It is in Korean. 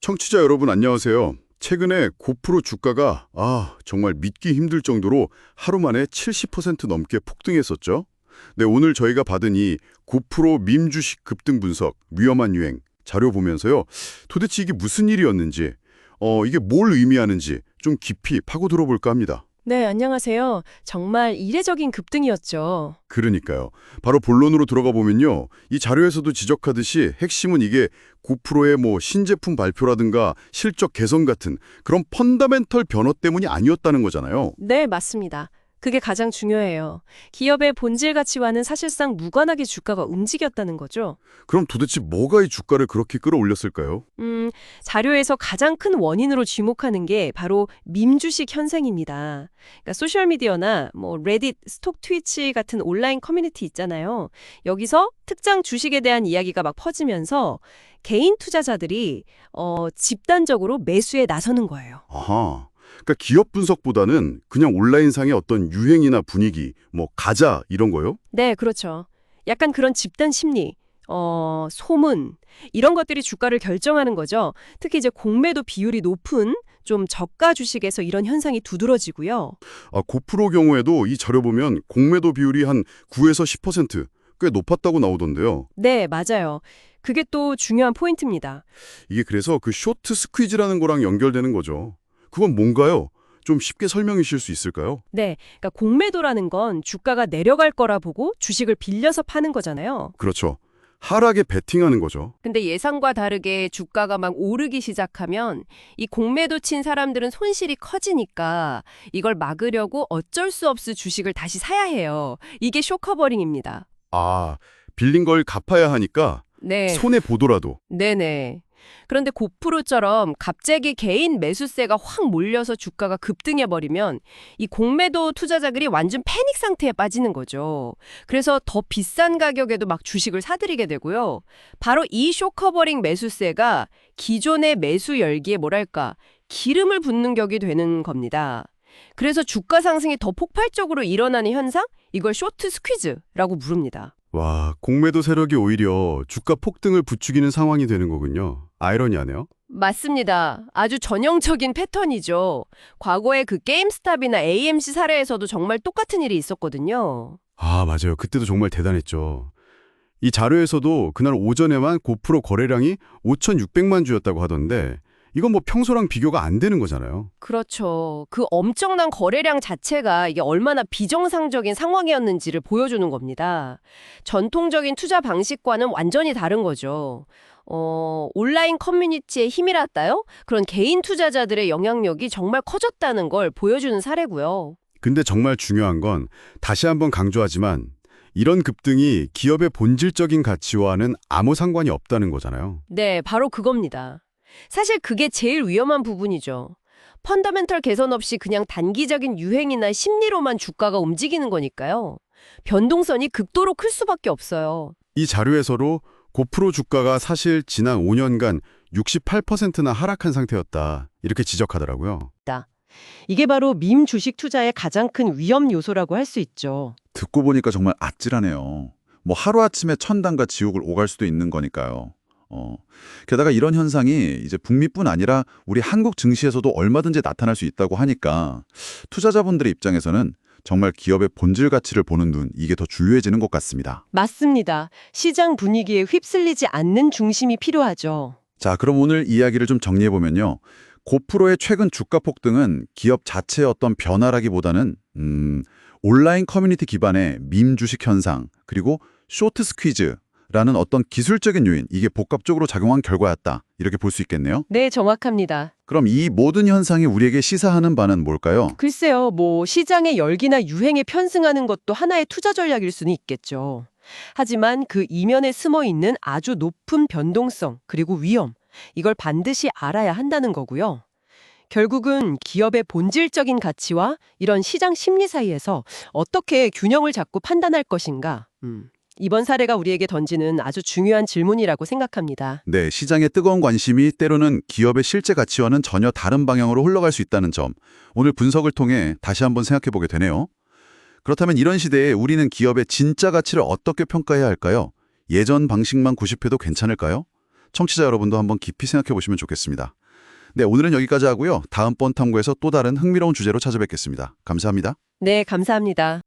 청취자 여러분 안녕하세요. 최근에 고프로 주가가 정말 믿기 힘들 정도로 하루 만에 70% 넘게 폭등했었죠. 네, 오늘 저희가 받은 이 고프로 밈 주식 급등 분석, 위험한 유행 자료 보면서요. 도대체 이게 무슨 일이었는지, 이게 뭘 의미하는지 좀 깊이 파고 들어볼까 합니다. 네, 안녕하세요. 정말 이례적인 급등이었죠. 그러니까요. 바로 본론으로 들어가 보면요. 이 자료에서도 지적하듯이 핵심은 이게 고프로의 신제품 발표라든가 실적 개선 같은 그런 펀더멘털 변화 때문이 아니었다는 거잖아요. 네, 맞습니다. 그게 가장 중요해요. 기업의 본질 가치와는 사실상 무관하게 주가가 움직였다는 거죠. 그럼 도대체 뭐가 이 주가를 그렇게 끌어올렸을까요? 자료에서 가장 큰 원인으로 지목하는 게 바로 밈 주식 현상입니다. 그러니까 소셜미디어나 레딧, 스톡 트위치 같은 온라인 커뮤니티 있잖아요. 여기서 특정 주식에 대한 이야기가 막 퍼지면서 개인 투자자들이 집단적으로 매수에 나서는 거예요. 아하. 그러니까 기업 분석보다는 그냥 온라인상의 어떤 유행이나 분위기, 가자 이런 거요? 네, 그렇죠. 약간 그런 집단 심리, 소문, 이런 것들이 주가를 결정하는 거죠. 특히 이제 공매도 비율이 높은 좀 저가 주식에서 이런 현상이 두드러지고요. 고프로 경우에도 이 자료 보면 공매도 비율이 한 9에서 10%, 꽤 높았다고 나오던데요. 네, 맞아요. 그게 또 중요한 포인트입니다. 이게 그래서 그 쇼트 스퀴즈라는 거랑 연결되는 거죠. 그건 뭔가요? 좀 쉽게 설명해 주실 수 있을까요? 네, 그러니까 공매도라는 건 주가가 내려갈 거라 보고 주식을 빌려서 파는 거잖아요. 그렇죠. 하락에 베팅하는 거죠. 근데 예상과 다르게 주가가 막 오르기 시작하면 이 공매도 친 사람들은 손실이 커지니까 이걸 막으려고 어쩔 수 없이 주식을 다시 사야 해요. 이게 쇼커버링입니다. 빌린 걸 갚아야 하니까 네. 손해 보더라도. 네네. 그런데 고프로처럼 갑자기 개인 매수세가 확 몰려서 주가가 급등해버리면 이 공매도 투자자들이 완전 패닉 상태에 빠지는 거죠. 그래서 더 비싼 가격에도 막 주식을 사들이게 되고요. 바로 이 쇼커버링 매수세가 기존의 매수 열기에 기름을 붓는 격이 되는 겁니다. 그래서 주가 상승이 더 폭발적으로 일어나는 현상? 이걸 쇼트 스퀴즈라고 부릅니다. 와, 공매도 세력이 오히려 주가 폭등을 부추기는 상황이 되는 거군요. 아이러니하네요. 맞습니다. 아주 전형적인 패턴이죠. 과거에 그 게임스탑이나 AMC 사례에서도 정말 똑같은 일이 있었거든요. 맞아요. 그때도 정말 대단했죠. 이 자료에서도 그날 오전에만 고프로 거래량이 5,600만 주였다고 하던데 이건 평소랑 비교가 안 되는 거잖아요. 그렇죠. 그 엄청난 거래량 자체가 이게 얼마나 비정상적인 상황이었는지를 보여주는 겁니다. 전통적인 투자 방식과는 완전히 다른 거죠. 온라인 커뮤니티의 힘이랄까요? 그런 개인 투자자들의 영향력이 정말 커졌다는 걸 보여주는 사례고요. 근데 정말 중요한 건 다시 한번 강조하지만 이런 급등이 기업의 본질적인 가치와는 아무 상관이 없다는 거잖아요. 네, 바로 그겁니다. 사실 그게 제일 위험한 부분이죠. 펀더멘털 개선 없이 그냥 단기적인 유행이나 심리로만 주가가 움직이는 거니까요. 변동성이 극도로 클 수밖에 없어요. 이 자료에서도 고프로 주가가 사실 지난 5년간 68%나 하락한 상태였다. 이렇게 지적하더라고요. 이게 바로 밈 주식 투자의 가장 큰 위험 요소라고 할 수 있죠. 듣고 보니까 정말 아찔하네요. 하루아침에 천당과 지옥을 오갈 수도 있는 거니까요. 게다가 이런 현상이 이제 북미뿐 아니라 우리 한국 증시에서도 얼마든지 나타날 수 있다고 하니까 투자자분들의 입장에서는 정말 기업의 본질 가치를 보는 눈, 이게 더 중요해지는 것 같습니다. 맞습니다. 시장 분위기에 휩쓸리지 않는 중심이 필요하죠. 자, 그럼 오늘 이야기를 좀 정리해보면요. 고프로의 최근 주가 폭등은 기업 자체의 어떤 변화라기보다는 온라인 커뮤니티 기반의 밈 주식 현상, 그리고 쇼트 스퀴즈, 라는 어떤 기술적인 요인, 이게 복합적으로 작용한 결과였다. 이렇게 볼 수 있겠네요. 네, 정확합니다. 그럼 이 모든 현상이 우리에게 시사하는 바는 뭘까요? 글쎄요, 시장의 열기나 유행에 편승하는 것도 하나의 투자 전략일 수는 있겠죠. 하지만 그 이면에 숨어 있는 아주 높은 변동성, 그리고 위험, 이걸 반드시 알아야 한다는 거고요. 결국은 기업의 본질적인 가치와 이런 시장 심리 사이에서 어떻게 균형을 잡고 판단할 것인가. 이번 사례가 우리에게 던지는 아주 중요한 질문이라고 생각합니다. 네, 시장의 뜨거운 관심이 때로는 기업의 실제 가치와는 전혀 다른 방향으로 흘러갈 수 있다는 점, 오늘 분석을 통해 다시 한번 생각해 보게 되네요. 그렇다면 이런 시대에 우리는 기업의 진짜 가치를 어떻게 평가해야 할까요? 예전 방식만 고집해도 괜찮을까요? 청취자 여러분도 한번 깊이 생각해 보시면 좋겠습니다. 네, 오늘은 여기까지 하고요. 다음번 탐구에서 또 다른 흥미로운 주제로 찾아뵙겠습니다. 감사합니다. 네, 감사합니다.